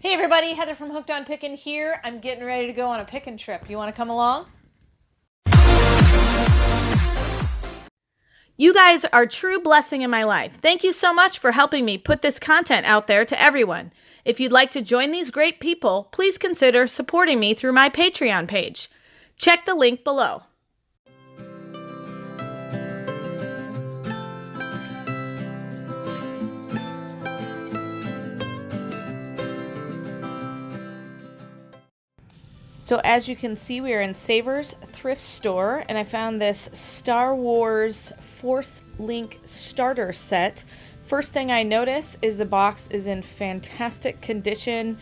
Hey everybody, Heather from Hooked on Pickin here. I'm getting ready to go on a Pickin trip. You want to come along? You guys are a true blessing in my life. Thank you so much for helping me put this content out there to everyone. If you'd like to join these great people, please consider supporting me through my Patreon page. Check the link below. So as you can see, we are in Savers Thrift Store, and I found this Star Wars Force Link starter set. First thing I notice is the box is in fantastic condition.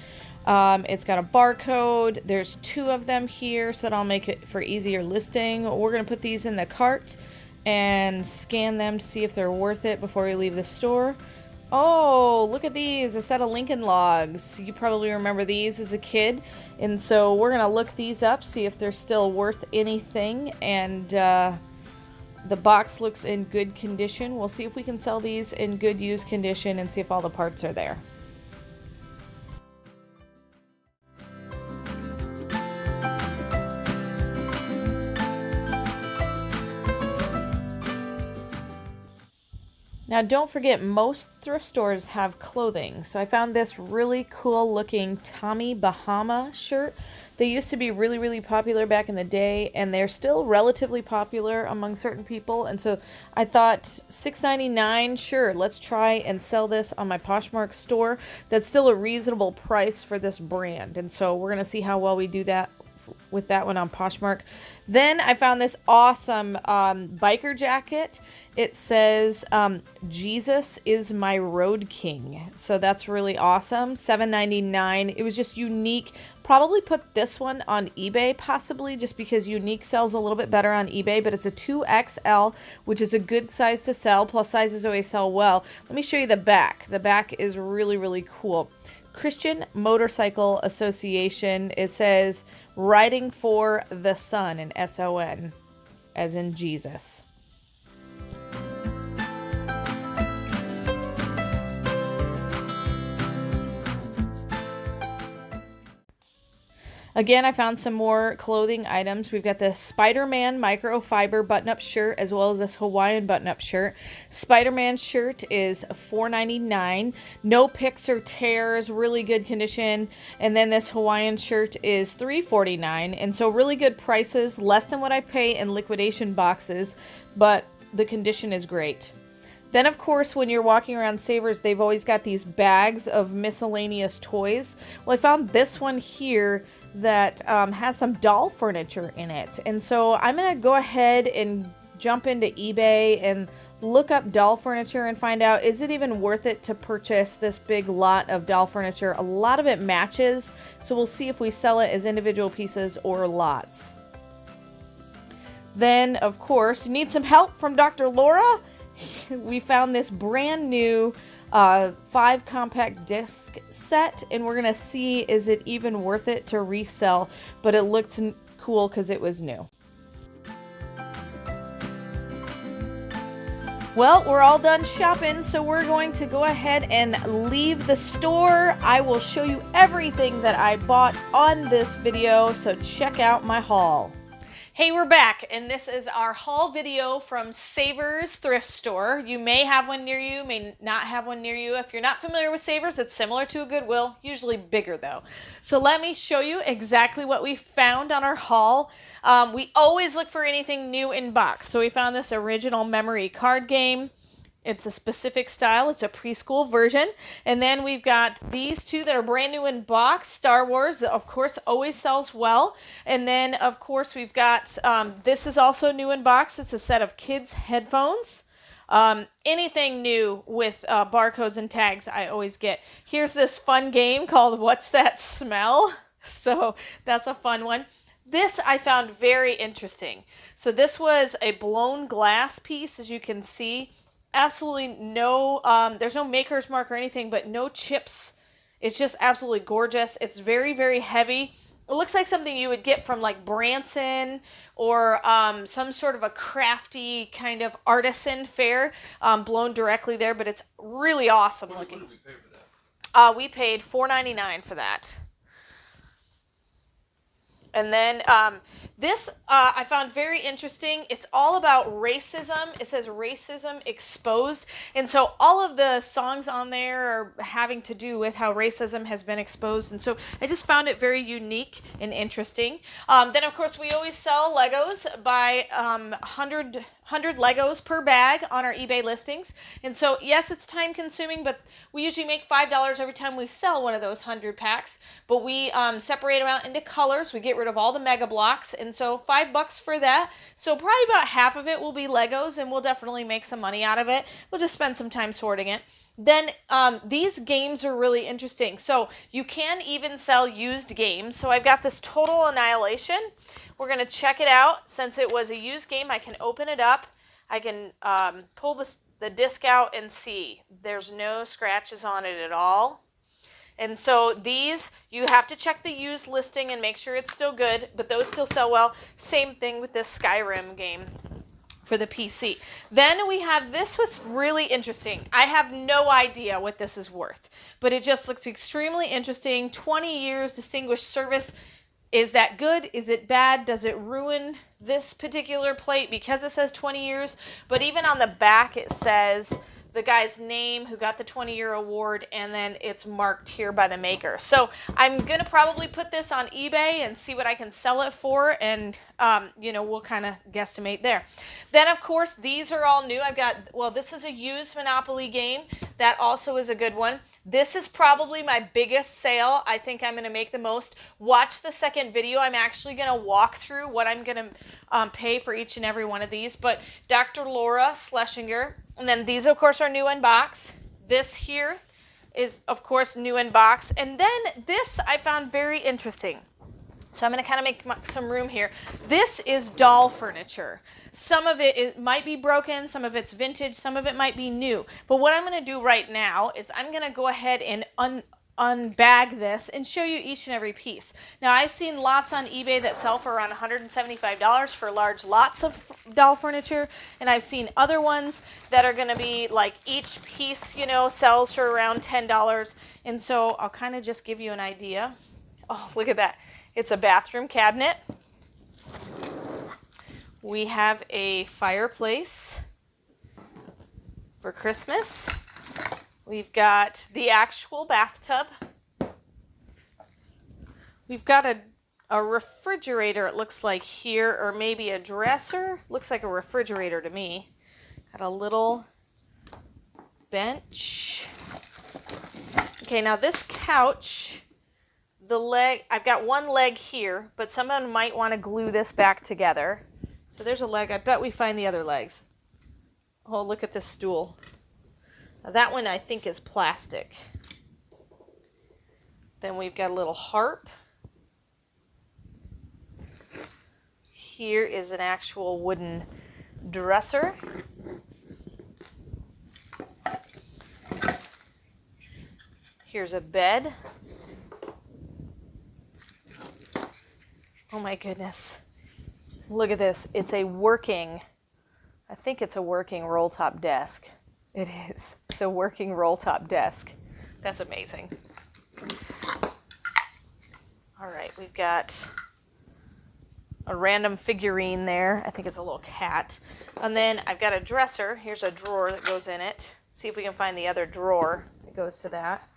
It's got a barcode. There's 2 of them here, so that'll make it for easier listing. We're going to put these in the cart and scan them to see if they're worth it before we leave the store. Oh, look at these, a set of Lincoln logs. You probably remember these as a kid. And so we're going to look these up, see if they're still worth anything. And the box looks in good condition. We'll see if we can sell these in good used condition and see if all the parts are there. Now don't forget, most thrift stores have clothing. So I found this really cool looking Tommy Bahama shirt. They used to be really popular back in the day, and they're still relatively popular among certain people. And so I thought $6.99, sure, let's try and sell this on my Poshmark store. That's still a reasonable price for this brand. And so we're going to see how well we do that with that one on Poshmark. Then I found this awesome biker jacket. It says Jesus is my road king. So that's really awesome. $7.99. It was just unique. Probably put this one on eBay, possibly, just because unique sells a little bit better on eBay, but it's a 2XL, which is a good size to sell. Plus sizes always sell well. Let me show you the back. The back is really cool. Christian Motorcycle Association. It says riding for the sun, and S-O-N, as in Jesus. Again, I found some more clothing items. We've got this Spider-Man microfiber button-up shirt, as well as this Hawaiian button-up shirt. Spider-Man shirt is $4.99. No picks or tears, really good condition. And then this Hawaiian shirt is $3.49. And so really good prices, less than what I pay in liquidation boxes, but the condition is great. Then, of course, when you're walking around Savers, they've always got these bags of miscellaneous toys. Well, I found this one here that has some doll furniture in it. And so I'm going to go ahead and jump into eBay and look up doll furniture and find out, is it even worth it to purchase this big lot of doll furniture? A lot of it matches, so we'll see if we sell it as individual pieces or lots. Then, of course, you need some help from Dr. Laura? We found this brand new 5 compact disc set, and we're gonna see, is it even worth it to resell? But it looked cool because it was new. Well, we're all done shopping, so we're going to go ahead and leave the store. I will show you everything that I bought on this video, so check out my haul. Hey, we're back, and this is our haul video from Savers Thrift Store. You may have one near you, may not have one near you. If you're not familiar with Savers, it's similar to a Goodwill, usually bigger though. So let me show you exactly what we found on our haul. We always look for anything new in box. So we found this original memory card game. It's a specific style. It's a preschool version. And then we've got these 2 that are brand new in box. Star Wars, of course, always sells well. And then, of course, we've got, this is also new in box. It's a set of kids' headphones. Anything new with barcodes and tags, I always get. Here's this fun game called What's That Smell? So that's a fun one. This I found very interesting. So this was a blown glass piece, as you can see. Absolutely no, there's no maker's mark or anything, but no chips. It's just absolutely gorgeous. It's very heavy. It looks like something you would get from like Branson or some sort of a crafty kind of artisan fair, blown directly there, but it's really awesome looking. What did we pay for that? We paid $4.99 for that. And then this I found very interesting. It's all about racism. It says racism exposed. And so all of the songs on there are having to do with how racism has been exposed. And so I just found it very unique and interesting. Then, of course, we always sell Legos by 100 Legos per bag on our eBay listings. And so, yes, it's time consuming, but we usually make $5 every time we sell one of those 100 packs. But we separate them out into colors. We get rid of all the mega blocks. And so $5 for that. So probably about half of it will be Legos, and we'll definitely make some money out of it. We'll just spend some time sorting it. Then these games are really interesting. So you can even sell used games. So I've got this Total Annihilation. We're going to check it out. Since it was a used game, I can open it up. I can pull the disc out and see. There's no scratches on it at all. And so these, you have to check the used listing and make sure it's still good, but those still sell well. Same thing with this Skyrim game for the PC. Then we have, this was really interesting. I have no idea what this is worth, but it just looks extremely interesting. 20 years distinguished service. Is that good? Is it bad? Does it ruin this particular plate because it says 20 years? But even on the back it says the guy's name who got the 20-year award, and then it's marked here by the maker. So I'm going to probably put this on eBay and see what I can sell it for, and we'll kind of guesstimate there. Then, of course, these are all new. I've got, well, this is a used Monopoly game. That also is a good one. This is probably my biggest sale. I think I'm going to make the most. Watch the second video. I'm actually going to walk through what I'm going to pay for each and every one of these. But Dr. Laura Schlesinger. And then these, of course, are new in box. This here is, of course, new in box. And then this I found very interesting. So I'm going to kind of make some room here. This is doll furniture. Some of it might be broken, some of it's vintage, some of it might be new. But what I'm going to do right now is I'm going to go ahead and unbag this and show you each and every piece. Now, I've seen lots on eBay that sell for around $175 for large lots of doll furniture, and I've seen other ones that are going to be like each piece, sells for around $10. And so I'll kind of just give you an idea. Oh, look at that. It's a bathroom cabinet. We have a fireplace for Christmas. We've got the actual bathtub. We've got a refrigerator, it looks like here, or maybe a dresser. Looks like a refrigerator to me. Got a little bench. Okay, now this couch, the leg, I've got one leg here, but someone might want to glue this back together. So there's a leg. I bet we find the other legs. Oh, look at this stool. Now that one I think is plastic. Then we've got a little harp. Here is an actual wooden dresser. Here's a bed. Oh my goodness. Look at this. It's a working, I think it's a working roll-top desk. It is. It's a working roll-top desk. That's amazing. All right, we've got a random figurine there. I think it's a little cat. And then I've got a dresser. Here's a drawer that goes in it. See if we can find the other drawer that goes to that.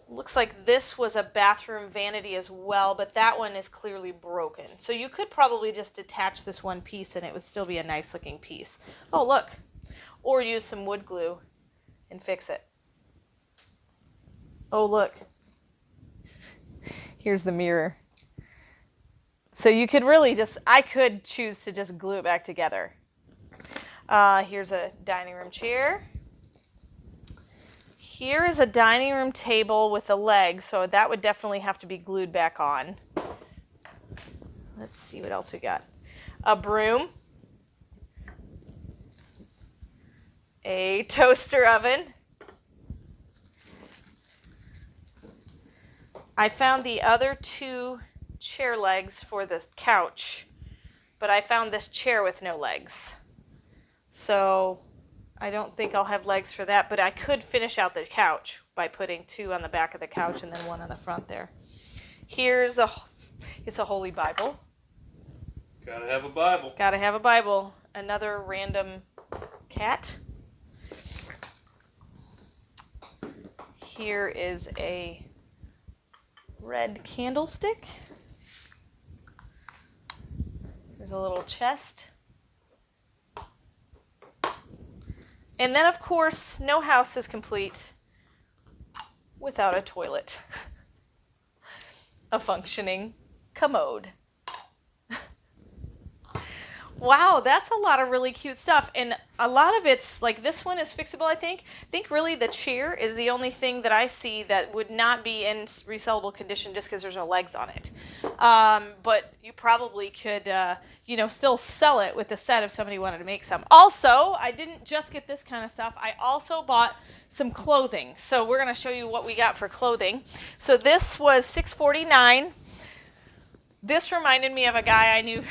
Looks like this was a bathroom vanity as well, but that one is clearly broken. So you could probably just detach this one piece and it would still be a nice looking piece. Oh, look. Or use some wood glue and fix it. Oh, look. Here's the mirror. So you could really just, I could choose to just glue it back together. Here's a dining room chair. Here is a dining room table with a leg, so that would definitely have to be glued back on. Let's see what else we got. A broom. A toaster oven. I found the other two chair legs for the couch, but I found this chair with no legs. So I don't think I'll have legs for that, but I could finish out the couch by putting 2 on the back of the couch and then 1 on the front there. It's a Holy Bible. Gotta have a Bible. Gotta have a Bible. Another random cat. Here is a red candlestick. There's a little chest. And then, of course, no house is complete without a toilet. A functioning commode. Wow, that's a lot of really cute stuff. And a lot of it's, like this one is fixable, I think. I think really the chair is the only thing that I see that would not be in resellable condition just because there's no legs on it. But you probably could, still sell it with the set if somebody wanted to make some. Also, I didn't just get this kind of stuff. I also bought some clothing. So we're going to show you what we got for clothing. So this was $6.49. This reminded me of a guy I knew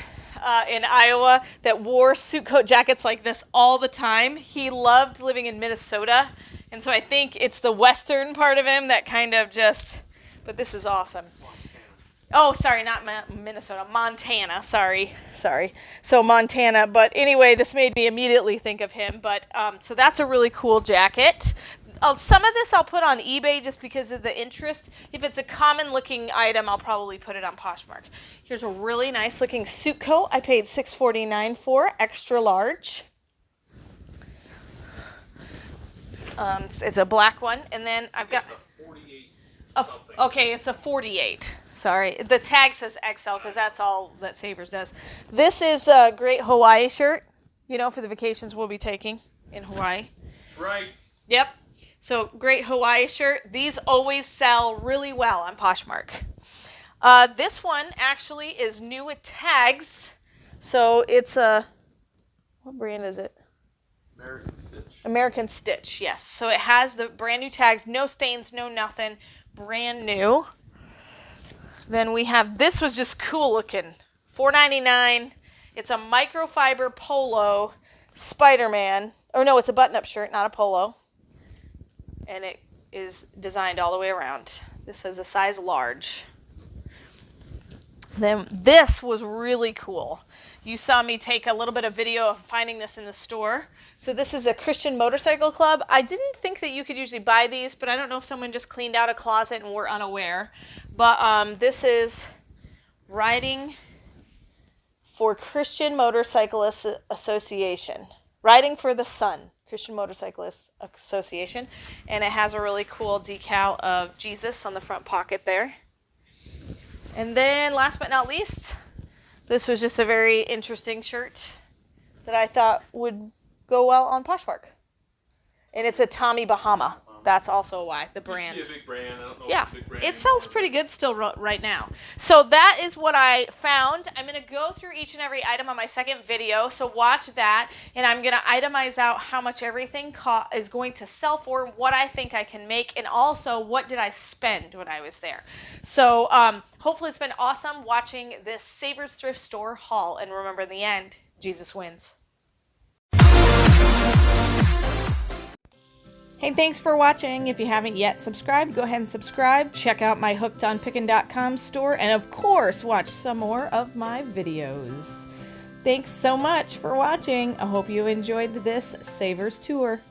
in Iowa that wore suit coat jackets like this all the time. He loved living in Minnesota, and so I think it's the western part of him that kind of just, but this is awesome. Oh, sorry, not Minnesota, Montana, sorry. So Montana, but anyway, this made me immediately think of him, but so that's a really cool jacket. Some of this I'll put on eBay just because of the interest. If it's a common looking item, I'll probably put it on Poshmark. Here's a really nice looking suit coat I paid $6.49 for, extra large. It's a black one, and then I've got It's a 48 okay, it's a 48. Sorry, the tag says XL because that's all that Savers does. This is a great Hawaii shirt, for the vacations we'll be taking in Hawaii. Right. Yep. So great Hawaii shirt. These always sell really well on Poshmark. This one actually is new with tags. So it's what brand is it? American Stitch. American Stitch, yes. So it has the brand new tags, no stains, no nothing, brand new. Then we have, this was just cool looking, $4.99. It's a microfiber polo Spider-Man. Oh no, it's a button-up shirt, not a polo. And it is designed all the way around. This was a size large. Then this was really cool. You saw me take a little bit of video of finding this in the store. So this is a Christian Motorcycle Club. I didn't think that you could usually buy these, but I don't know if someone just cleaned out a closet and were unaware. But this is Riding for Christian Motorcyclists Association. Riding for the Sun. Christian Motorcyclists Association, and it has a really cool decal of Jesus on the front pocket there. And then last but not least, this was just a very interesting shirt that I thought would go well on Poshmark. And it's a Tommy Bahama. That's also why, the brand. Used to be a big brand. I don't know Yeah, if it's a big brand it sells anymore, pretty good still right now. So that is what I found. I'm going to go through each and every item on my second video, so watch that. And I'm going to itemize out how much everything is going to sell for, what I think I can make, and also what did I spend when I was there. So hopefully it's been awesome watching this Savers Thrift Store haul. And remember, in the end, Jesus wins. Hey, thanks for watching. If you haven't yet subscribed, go ahead and subscribe. Check out my hookedonpickin.com store, and of course, watch some more of my videos. Thanks so much for watching. I hope you enjoyed this Savers tour.